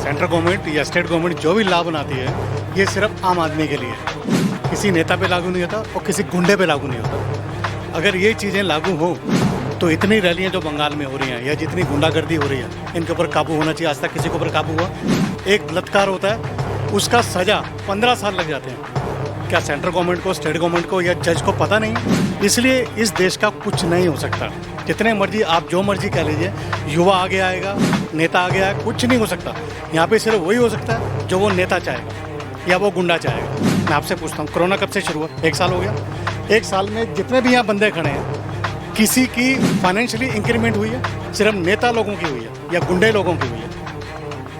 Central government या state government जो भी लाभ बनाती है ये सिर्फ आम आदमी के लिए है, किसी नेता पे लागू नहीं होता और किसी गुंडे पे लागू नहीं होता। अगर ये चीज़ें लागू हो तो इतनी रैलियां जो बंगाल में हो रही हैं या जितनी गुंडागर्दी हो रही है इनके ऊपर काबू होना चाहिए। आज तक किसी के ऊपर काबू हुआ? एक बलात्कार होता है उसका सज़ा 15 साल लग जाते हैं। क्या सेंट्रल गवर्नमेंट को, स्टेट गवर्नमेंट को या जज को पता नहीं? इसलिए इस देश का कुछ नहीं हो सकता। जितने मर्जी आप जो मर्जी कह लीजिए, युवा आगे आएगा, नेता आगे आएगा, कुछ नहीं हो सकता। यहाँ पे सिर्फ वही हो सकता है जो वो नेता चाहेगा या वो गुंडा चाहेगा। मैं आपसे पूछता हूँ, कोरोना कब से शुरू हुआ? 1 साल हो गया। 1 साल में जितने भी यहाँ बंदे खड़े हैं किसी की फाइनेंशियली इंक्रीमेंट हुई है? सिर्फ नेता लोगों की हुई है या गुंडे लोगों की हुई है?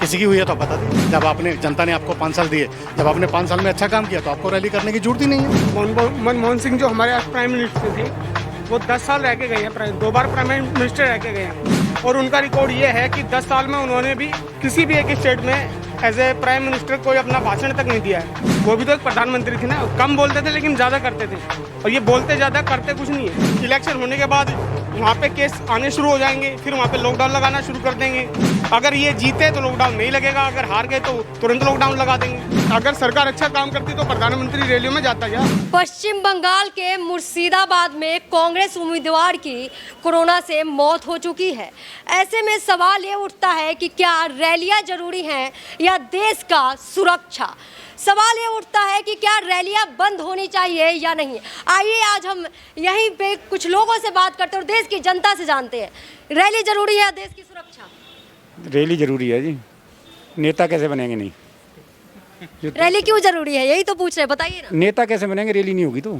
किसी की हुई है तो बता दीजिए। जब आपने, जनता ने आपको 5 साल दिए, जब आपने 5 साल में अच्छा काम किया तो आपको रैली करने की जरूरत ही नहीं है। मनमोहन सिंह जो हमारे प्राइम मिनिस्टर थे वो 10 साल रह के गए हैं, 2 बार प्राइम मिनिस्टर रह के गए हैं और उनका रिकॉर्ड ये है कि 10 साल में उन्होंने भी किसी भी एक स्टेट में एज ए प्राइम मिनिस्टर कोई अपना भाषण तक नहीं दिया है। वो भी तो एक प्रधानमंत्री थे ना, कम बोलते थे लेकिन ज़्यादा करते थे। और ये बोलते ज़्यादा करते कुछ नहीं है। इलेक्शन होने के बाद वहाँ पे केस आने शुरू हो जाएंगे, फिर वहाँ पे लॉकडाउन लगाना शुरू कर देंगे। अगर ये जीते तो लॉकडाउन नहीं लगेगा, अगर हार गए तो तुरंत लॉकडाउन लगा देंगे। अगर सरकार अच्छा काम करती तो प्रधानमंत्री रैलियों में जाता क्या? पश्चिम बंगाल के मुर्शिदाबाद में कांग्रेस उम्मीदवार की कोरोना से मौत हो चुकी है। ऐसे में सवाल ये उठता है कि क्या रैलियां जरूरी हैं या देश का सुरक्षा? सवाल ये उठता है कि क्या रैलियां बंद होनी चाहिए या नहीं। आइए आज हम यहीं पे कुछ लोगों से बात करते हैं और देश की जनता से जानते हैं, रैली जरूरी है या देश की सुरक्षा? रैली जरूरी है जी, नेता कैसे बनेंगे? नहीं, रैली क्यों जरूरी है, यही तो पूछ रहे हैं, बताइए ना। नेता कैसे बनेंगे? रैली नहीं होगी तो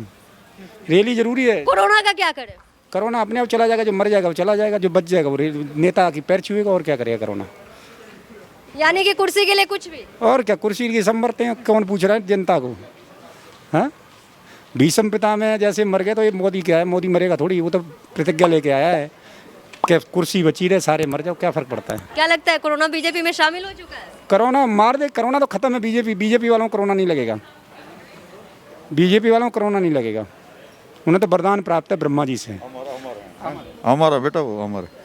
रैली जरूरी है। कोरोना का क्या करें? कोरोना अपने आप चला जाएगा, जो मर जाएगा वो चला जाएगा, जो बच जाएगा वो नेता की पैर छुएगा। और क्या करेगा कोरोना? यानी कि कुर्सी के लिए कुछ भी। और क्या, कुर्सी की संभरते हैं, कौन पूछ रहा है जनता को? हाँ, भीष्म पिता में जैसे मर गए तो ये मोदी क्या है? मोदी मरेगा थोड़ी, वो तो प्रतिज्ञा लेके आया है कि कुर्सी बची रहे, सारे मर जाओ, क्या फर्क पड़ता है? क्या लगता है कोरोना बीजेपी में शामिल हो चुका है? कोरोना मार दे, कोरोना तो खत्म है। बीजेपी वालों को कोरोना नहीं लगेगा, बीजेपी वालों को कोरोना नहीं लगेगा। उन्हें तो वरदान प्राप्त है ब्रह्मा जी से। हमारा बेटा वो हमारे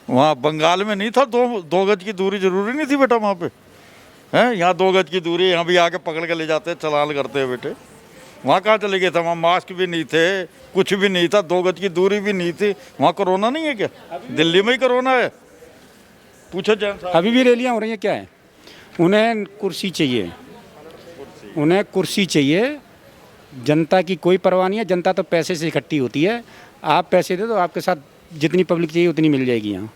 वहाँ बंगाल में नहीं था, 2 गज की दूरी जरूरी नहीं थी बेटा वहाँ पे, हैं? यहाँ 2 गज की दूरी, यहाँ भी आके पकड़ के ले जाते हैं, चलान करते हैं बेटे। वहाँ कहाँ चले गए थे? वहाँ मास्क भी नहीं थे, कुछ भी नहीं था, 2 गज की दूरी भी नहीं थी। वहाँ कोरोना नहीं है क्या? दिल्ली में ही कोरोना है, पूछो जैन साहब। अभी भी रैलियाँ हो रही हैं, क्या है? उन्हें कुर्सी चाहिए, उन्हें कुर्सी चाहिए। जनता की कोई परवाह नहीं है, जनता तो पैसे से इकट्ठी होती है। आप पैसे दे दो, आपके साथ जितनी पब्लिक चाहिए उतनी मिल जाएगी। यहाँ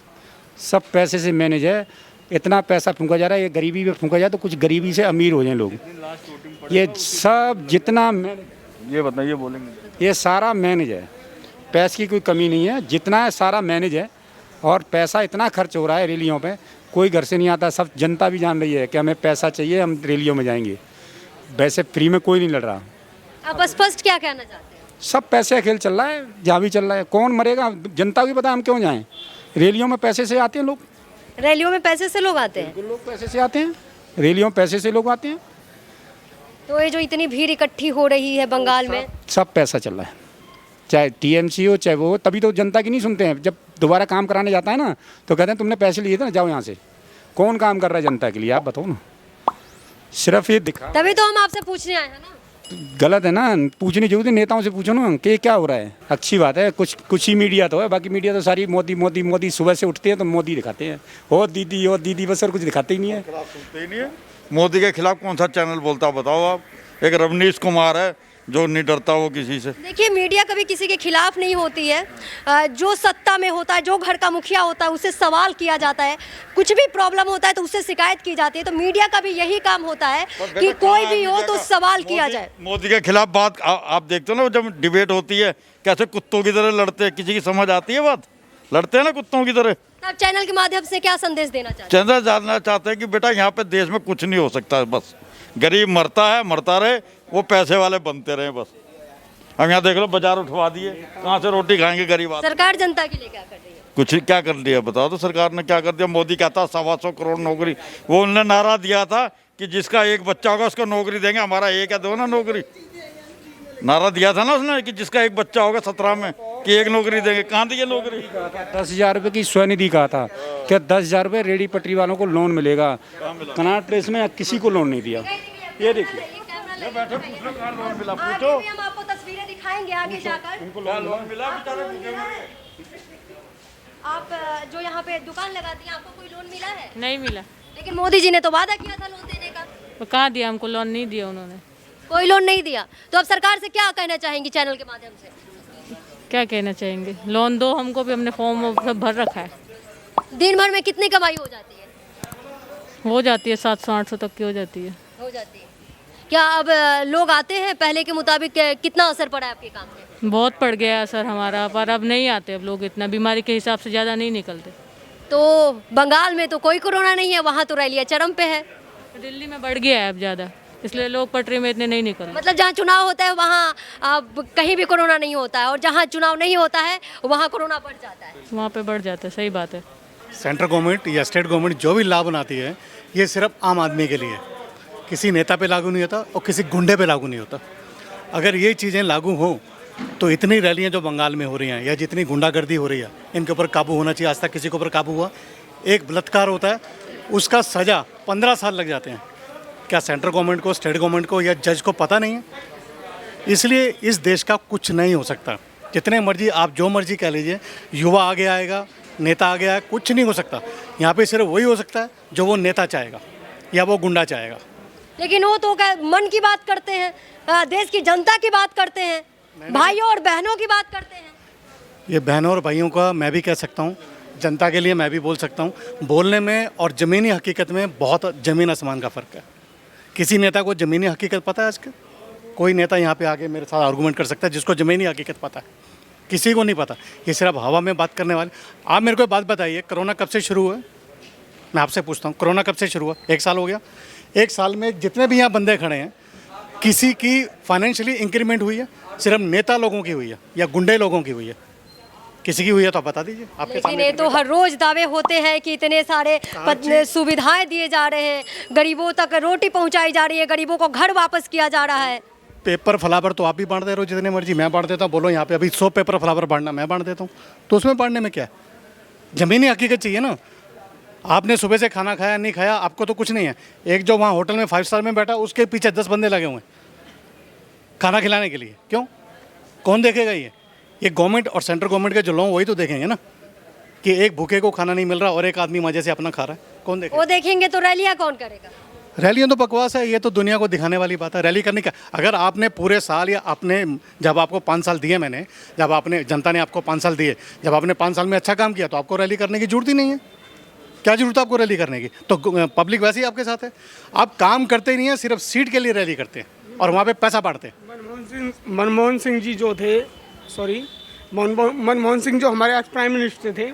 सब पैसे से मैनेज है। इतना पैसा फूंका जा रहा है, ये गरीबी में फूंका जाए तो कुछ गरीबी से अमीर हो जाए लोग। ये सब जितना ये बताइए, बोलेंगे ये सारा मैनेज है, पैसे की कोई कमी नहीं है, जितना है सारा मैनेज है। और पैसा इतना खर्च हो रहा है रैलियों पे, कोई घर से नहीं आता। सब जनता भी जान रही है कि हमें पैसा चाहिए, हम रैलियों में जाएंगे। वैसे फ्री में कोई नहीं लड़ रहा। आप स्पष्ट क्या कहना चाहते हैं? सब पैसे का खेल चल रहा है, जहाँ भी चल रहा है। कौन मरेगा? जनता को भी पता है हम क्यों जाएं। रैलियों में पैसे से आते हैं लोग, रैलियों में पैसे से लोग आते हैं। लोग पैसे से आते हैं, रैलियों में पैसे से लोग आते हैं। तो ये जो इतनी भीड़ इकट्ठी हो रही है बंगाल में, सब पैसा चल रहा है, चाहे टीएमसी हो चाहे वो हो। तभी तो जनता की नहीं सुनते हैं। जब दोबारा काम कराने जाता है ना तो कहते हैं तुमने पैसे लिए थे ना, जाओ यहाँ से। कौन काम कर रहा है जनता के लिए? आप बताओ ना। सिर्फ ये दिखा, तभी तो हम आपसे पूछने आए हैं ना। गलत है ना, पूछनी जरूरत है। नेताओं से पूछो ना कि क्या हो रहा है। अच्छी बात है, कुछ ही मीडिया तो है, बाकी मीडिया तो सारी मोदी मोदी मोदी। सुबह से उठते हैं तो मोदी दिखाते हैं, ओ दीदी बस, और कुछ दिखाते ही नहीं है। सुनते ही नहीं है। मोदी के खिलाफ कौन सा चैनल बोलता बताओ आप? एक रवनीश कुमार है जो नहीं डरता वो किसी से। देखिए, मीडिया कभी किसी के खिलाफ नहीं होती है। जो सत्ता में होता है, जो घर का मुखिया होता है, उससे सवाल किया जाता है। कुछ भी प्रॉब्लम होता है तो उससे शिकायत की जाती है। तो मीडिया का भी यही काम होता है कि कोई भी हो तो सवाल किया जाए। मोदी के खिलाफ बात आप देखते हो ना, जब डिबेट होती है कैसे कुत्तों की तरह लड़ते हैं। किसी की समझ आती है बात? लड़ते हैं ना कुत्तों की तरह। आप चैनल के माध्यम से क्या संदेश देना चाहते हैं? चंद्र जानना चाहते हैं कि बेटा यहाँ पे देश में कुछ नहीं हो सकता, बस गरीब मरता है, मरता रहे, वो पैसे वाले बनते रहे बस। हम यहाँ देख लो, बाजार उठवा दिए, कहाँ से रोटी खाएंगे गरीब आदमी? सरकार जनता के लिए क्या कर रही है? कुछ क्या कर दिया बताओ तो? सरकार ने क्या कर दिया? मोदी कहता 125 करोड़ नौकरी, वो उन्होंने नारा दिया था कि जिसका एक बच्चा होगा उसको नौकरी देंगे। हमारा एक है, दो ना नौकरी, नारा दिया था ना उसने कि जिसका एक बच्चा होगा 17 में कि एक नौकरी देंगे, कहाँ दी है नौकरी? 10,000 रुपये की स्वनिधि कहा था क्या 10,000 रुपये रेडी पटरी वालों को लोन मिलेगा। कनाट प्लेस में किसी को लोन नहीं दिया। ये देखिए लोन मिला, आगे पूछो भी हम आपको तस्वीरें दिखाएंगे आगे जाकर। लोन मिला बेचारे। आप जो यहाँ पे दुकान लगाती हैं आपको कोई लोन मिला है? नहीं मिला। लेकिन मोदी जी ने तो वादा किया था लोन देने का। तो कहाँ दिया, हमको लोन नहीं दिया उन्होंने। कोई लोन नहीं दिया। तो अब सरकार से क्या कहना चाहेंगी चैनल के माध्यम से? क्या कहना चाहेंगे, लोन दो हमको भी, हमने फॉर्म सब भर रखा है। दिन भर में कितनी कमाई हो जाती है? हो जाती है 700-800 तक की हो जाती है। हो जाती है। क्या अब लोग आते हैं पहले के मुताबिक? कितना असर पड़ा है आपके काम पे? बहुत पड़ गया है असर हमारा, पर अब नहीं आते अब लोग, इतना बीमारी के हिसाब से ज़्यादा नहीं निकलते। तो बंगाल में तो कोई कोरोना नहीं है, वहाँ तो रैलियाँ चरम पे है। दिल्ली में बढ़ गया है अब ज़्यादा, इसलिए लोग पटरी में इतने नहीं निकल। मतलब जहाँ चुनाव होता है वहाँ अब कहीं भी कोरोना नहीं होता है, और जहाँ चुनाव नहीं होता है वहाँ कोरोना बढ़ जाता है। वहाँ पे बढ़ जाता है, सही बात है। सेंट्रल गवर्नमेंट या स्टेट गवर्नमेंट जो भी लाभ बनाती है ये सिर्फ आम आदमी के लिए, किसी नेता पे लागू नहीं होता और किसी गुंडे पे लागू नहीं होता। अगर ये चीज़ें लागू हों तो इतनी रैलियां जो बंगाल में हो रही हैं या जितनी गुंडागर्दी हो रही है इनके ऊपर काबू होना चाहिए। आज तक किसी के ऊपर काबू हुआ? एक बलात्कार होता है उसका सज़ा 15 साल लग जाते हैं। क्या सेंट्रल गवर्नमेंट को, स्टेट गवर्नमेंट को या जज को पता नहीं है? इसलिए इस देश का कुछ नहीं हो सकता। जितने मर्जी आप जो मर्जी कह लीजिए, युवा आगे आएगा, नेता आगे आएगा, कुछ नहीं हो सकता। यहाँ पे सिर्फ वही हो सकता है जो वो नेता चाहेगा या वो गुंडा चाहेगा। लेकिन वो तो मन की बात करते हैं, देश की जनता की बात करते हैं, भाइयों और बहनों की बात करते हैं। ये बहनों और भाइयों का मैं भी कह सकता हूँ, जनता के लिए मैं भी बोल सकता हूँ। बोलने में और ज़मीनी हकीकत में बहुत ज़मीन आसमान का फ़र्क है। किसी नेता को ज़मीनी हकीकत पता है आज के? कोई नेता यहाँ पे आके मेरे साथ आर्गूमेंट कर सकता है जिसको ज़मीनी हकीकत पता है? किसी को नहीं पता। ये सिर्फ हवा में बात करने वाले। आप मेरे को बात बताइए, कोरोना कब से शुरू हुआ? मैं आपसे पूछता हूँ, कोरोना कब से शुरू हुआ? 1 साल हो गया। 1 साल में जितने भी यहाँ बंदे खड़े हैं, किसी की फाइनेंशियली इंक्रीमेंट हुई है? सिर्फ नेता लोगों की हुई है या गुंडे लोगों की हुई है? किसी की हुई है तो आप बता दीजिए। आपके लेकिन ये तो हर रोज दावे होते हैं कि इतने सारे सुविधाएं दिए जा रहे हैं, गरीबों तक रोटी पहुंचाई जा रही है, गरीबों को घर वापस किया जा रहा है। पेपर फ्लावर तो आप भी बांट दे रहे हो जितने मर्जी, मैं बांट देता हूँ। बोलो यहाँ पे अभी 100 पेपर फ्लावर बांटना, मैं बांट देता हूँ। तो उसमें बांटने में क्या है? ज़मीनी हकीकत चाहिए ना। आपने सुबह से खाना खाया नहीं खाया, आपको तो कुछ नहीं है। एक जो वहाँ होटल में 5 स्टार में बैठा, उसके पीछे 10 बंदे लगे हुए हैं खाना खिलाने के लिए। क्यों? कौन देखेगा ये गवर्नमेंट और सेंट्रल गवर्नमेंट के जो लोग वही तो देखेंगे ना कि एक भूखे को खाना नहीं मिल रहा और एक आदमी मजे से अपना खा रहा है। कौन देखेगा? वो देखेंगे तो रैलियां कौन करेगा? रैलियाँ तो बकवास है। ये तो दुनिया को दिखाने वाली बात है। रैली करने का अगर आपने पूरे साल या आपने जब आपको 5 साल दिए, मैंने जब आपने जनता ने आपको 5 साल दिए, जब आपने 5 साल में अच्छा काम किया तो आपको रैली करने की जरूरत ही नहीं है। क्या जरूरत है आपको रैली करने की? तो पब्लिक वैसे ही आपके साथ है। आप काम करते ही नहीं है, सिर्फ सीट के लिए रैली करते हैं और वहाँ पे पैसा बांटते हैं। मनमोहन सिंह जी जो थे, मनमोहन सिंह जो हमारे आज प्राइम मिनिस्टर थे,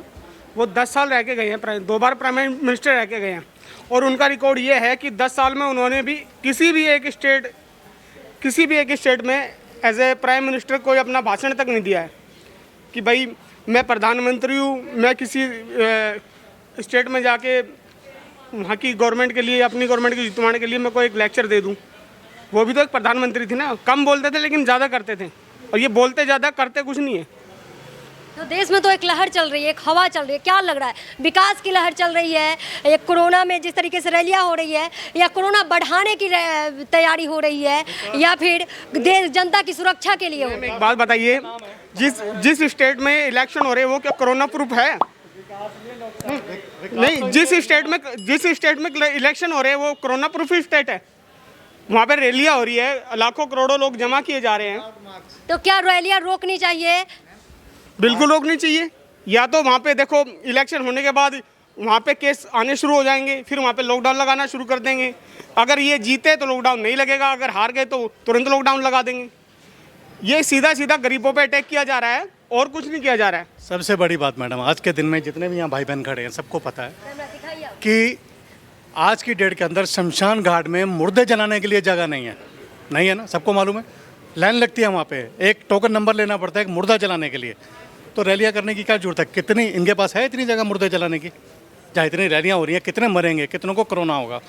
वो 10 साल रह के गए हैं, 2 बार प्राइम मिनिस्टर रह के गए हैं। और उनका रिकॉर्ड ये है कि 10 साल में उन्होंने भी किसी भी एक स्टेट में एज ए प्राइम मिनिस्टर कोई अपना भाषण तक नहीं दिया है कि भाई मैं प्रधानमंत्री हूँ, मैं किसी स्टेट में जाके वहाँ की गवर्नमेंट के लिए, अपनी गवर्नमेंट को जितवाने के लिए मैं कोई एक लेक्चर दे दूँ। वो भी तो एक प्रधानमंत्री थे ना। कम बोलते थे लेकिन ज़्यादा करते थे, और ये बोलते ज़्यादा करते कुछ नहीं है। तो देश में तो एक लहर चल रही है, एक हवा चल रही है, क्या लग रहा है? विकास की लहर चल रही है, ये कोरोना में जिस तरीके से रैलियां हो रही है, या कोरोना बढ़ाने की तैयारी हो रही है, या फिर देश जनता की सुरक्षा के लिए हो रही है? एक बात बताइए, जिस स्टेट में इलेक्शन हो रहे हैं वो क्या कोरोना प्रूफ है? नहीं, जिस स्टेट में इलेक्शन हो रहे हैं वो कोरोना प्रूफ स्टेट है। वहाँ पे रैलियां हो रही है, लाखों करोड़ों लोग जमा किए जा रहे हैं। तो क्या रैलियां रोकनी चाहिए? बिल्कुल रोकनी चाहिए। या तो वहाँ पे देखो इलेक्शन होने के बाद वहाँ पे केस आने शुरू हो जाएंगे, फिर वहाँ पे लॉकडाउन लगाना शुरू कर देंगे। अगर ये जीते तो लॉकडाउन नहीं लगेगा, अगर हार गए तो तुरंत लॉकडाउन लगा देंगे। ये सीधा सीधा गरीबों पे अटैक किया जा रहा है और कुछ नहीं किया जा रहा है। सबसे बड़ी बात मैडम, आज के दिन में जितने भी यहाँ भाई बहन खड़े हैं सबको पता है कि आज की डेट के अंदर शमशान घाट में मुर्दे जलाने के लिए जगह नहीं है ना। सबको मालूम है, लाइन लगती है वहाँ पे, एक टोकन नंबर लेना पड़ता है एक मुर्दा जलाने के लिए। तो रैलियाँ करने की क्या जरूरत है? कितनी इनके पास है इतनी जगह मुर्दे जलाने की? जहाँ इतनी रैलियाँ हो रही हैं, कितने मरेंगे, कितनों को कोरोना होगा।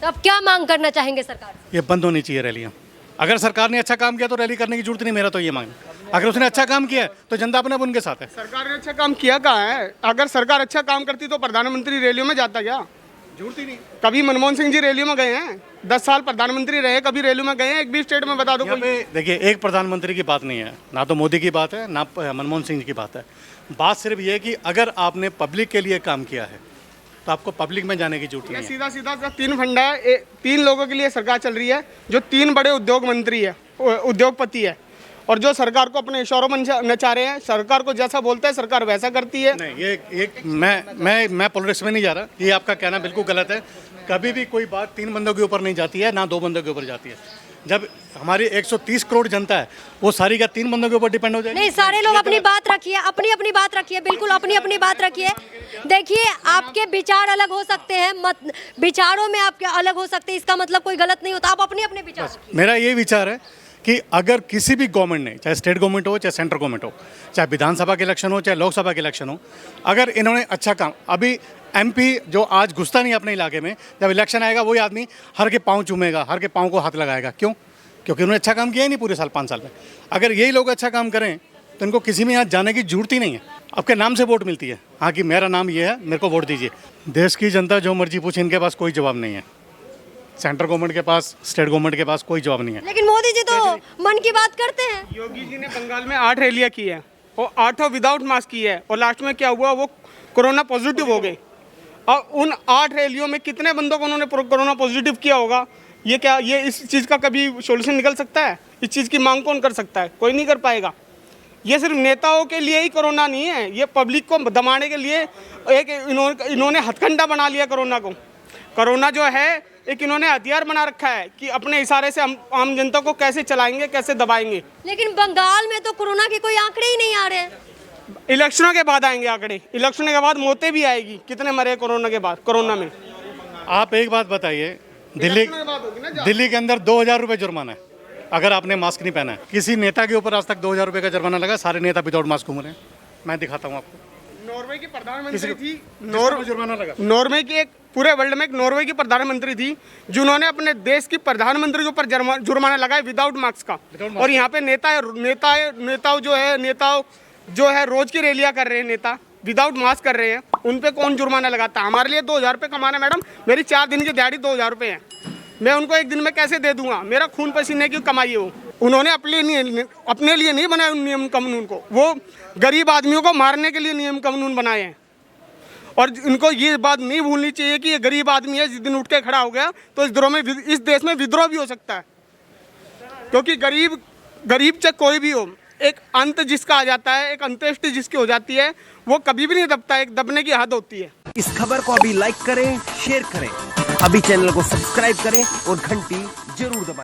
तो अब क्या मांग करना चाहेंगे सरकार से? ये बंद होनी चाहिए रैलियाँ। अगर सरकार ने अच्छा काम किया तो रैली करने की जरूरत नहीं, मेरा तो ये मांग। अगर उसने अच्छा काम किया है तो जनता अपने उनके साथ है। सरकार ने अच्छा काम किया कहाँ है? अगर सरकार अच्छा काम करती तो प्रधानमंत्री रैलियों में जाता क्या? झूठ ही नहीं। कभी मनमोहन सिंह जी रैलियों में गए हैं? 10 साल प्रधानमंत्री रहे, कभी रैलियों में गए हैं? एक भी स्टेट में बता दो यहाँ कोई। पे देखिए, एक प्रधानमंत्री की बात नहीं है, ना तो मोदी की बात है, ना मनमोहन सिंह जी की बात है। बात सिर्फ ये है कि अगर आपने पब्लिक के लिए काम किया है तो आपको पब्लिक में जाने की जरूरत ये नहीं है। सीधा सीधा सा 3 फंडा है। 3 लोगों के लिए सरकार चल रही है, जो 3 बड़े उद्योग मंत्री है, उद्योगपति है, और जो सरकार को अपने इशारों में नचा रहे हैं। सरकार को जैसा बोलता है सरकार वैसा करती है। नहीं, ये मैं पॉलिटिक्स में नहीं जा रहा, ये आपका कहना बिल्कुल गलत है। कभी भी कोई बात 3 बंदों के ऊपर नहीं जाती है, ना 2 बंदों के ऊपर जाती है। जब हमारी 130 करोड़ जनता है, वो सारी का 3 बंदों के ऊपर डिपेंड हो जाएगी। नहीं, सारे लोग अपनी बात रखिए, अपनी अपनी बात रखिए, बिल्कुल अपनी अपनी बात रखिए। देखिए, आपके विचार अलग हो सकते हैं, विचारों में आपके अलग हो सकते हैं, इसका मतलब कोई गलत नहीं होता। आप अपने अपने विचार रखिए। मेरा ये विचार है कि अगर किसी भी गवर्नमेंट ने, चाहे स्टेट गवर्नमेंट हो, चाहे सेंट्रल गवर्नमेंट हो, चाहे विधानसभा के इलेक्शन हो, चाहे लोकसभा के इलेक्शन हो, अगर इन्होंने अच्छा काम, अभी एमपी जो आज घुसता नहीं अपने इलाके में, जब इलेक्शन आएगा वही आदमी हर के पाँव चूमेगा, हर के पाँव को हाथ लगाएगा। क्यों? क्योंकि उन्होंने अच्छा काम किया ही नहीं पूरे 5 साल में। अगर यही लोग अच्छा काम करें तो इनको किसी में यहाँ जाने की जरूरत ही नहीं है। आपके नाम से वोट मिलती है, हाँ कि मेरा नाम ये है, मेरे को वोट दीजिए। देश की जनता जो मर्जी पूछे, इनके पास कोई जवाब नहीं है। सेंट्रल गवर्नमेंट के पास, स्टेट गवर्नमेंट के पास कोई जवाब नहीं है। लेकिन मोदी जी तो मन की बात करते हैं। योगी जी ने बंगाल में 8 रैलियां की है और 8 विदाउट मास्क की है, और लास्ट में क्या हुआ, वो कोरोना पॉजिटिव हो गए। और उन 8 रैलियों में कितने बंदों को उन्होंने कोरोना पॉजिटिव किया होगा? ये क्या, ये इस चीज़ का कभी सोल्यूशन निकल सकता है? इस चीज़ की मांग कौन कर सकता है? कोई नहीं कर पाएगा। ये सिर्फ नेताओं के लिए ही कोरोना नहीं है, ये पब्लिक को दबाने के लिए एक इन्होंने हथकंडा बना लिया कोरोना को। कोरोना जो है एक इन्होंने हथियार बना रखा है कि अपने इशारे से आम जनता को कैसे चलाएंगे, कैसे दबाएंगे। लेकिन बंगाल में तो कोरोना के कोई आंकड़े ही नहीं आ रहे हैं। इलेक्शनों के बाद आएंगे आंकड़े, इलेक्शन के बाद मौतें भी आएगी। कितने मरे कोरोना के बाद, कोरोना में? आप एक बात बताइए, दिल्ली के अंदर 2000 रुपये जुर्माना है अगर आपने मास्क नहीं पहना है। किसी नेता के ऊपर आज तक 2000 रुपये का जुर्माना लगा? सारे नेता विदाउट मास्क घूम रहे हैं। मैं दिखाता हूँ आपको। नॉर्वे की प्रधानमंत्री थी, जुर्माना लगा। नॉर्वे की एक, पूरे वर्ल्ड में एक नॉर्वे की प्रधानमंत्री थी जिन्होंने अपने देश की प्रधानमंत्री के ऊपर जुर्माना लगाया विदाउट मास्क का। और यहाँ पे नेताओं जो है रोज की रैलियां कर रहे हैं, नेता विदाउट मास्क कर रहे हैं, उन पे कौन जुर्माना लगाता? हमारे लिए 2000 रुपये कमाना, मैडम मेरी 4 दिन की दिहाड़ी 2000 रुपये है, मैं उनको एक दिन में कैसे दे दूंगा? मेरा खून पसीने की कमाई है वो। उन्होंने अपने लिए नहीं बनाए नियम कानून को, वो गरीब आदमियों को मारने के लिए नियम कानून बनाए हैं। और इनको ये बात नहीं भूलनी चाहिए कि ये गरीब आदमी है, जिस दिन उठ के खड़ा हो गया तो इस देश में विद्रोह भी हो सकता है। क्योंकि गरीब चाहे कोई भी हो, एक अंत जिसका आ जाता है, एक अंत्येष्टि जिसकी हो जाती है, वो कभी भी नहीं दबता है, एक दबने की हद होती है। इस खबर को अभी लाइक करें, शेयर करें, अभी चैनल को सब्सक्राइब करें और घंटी जरूर दबाएं।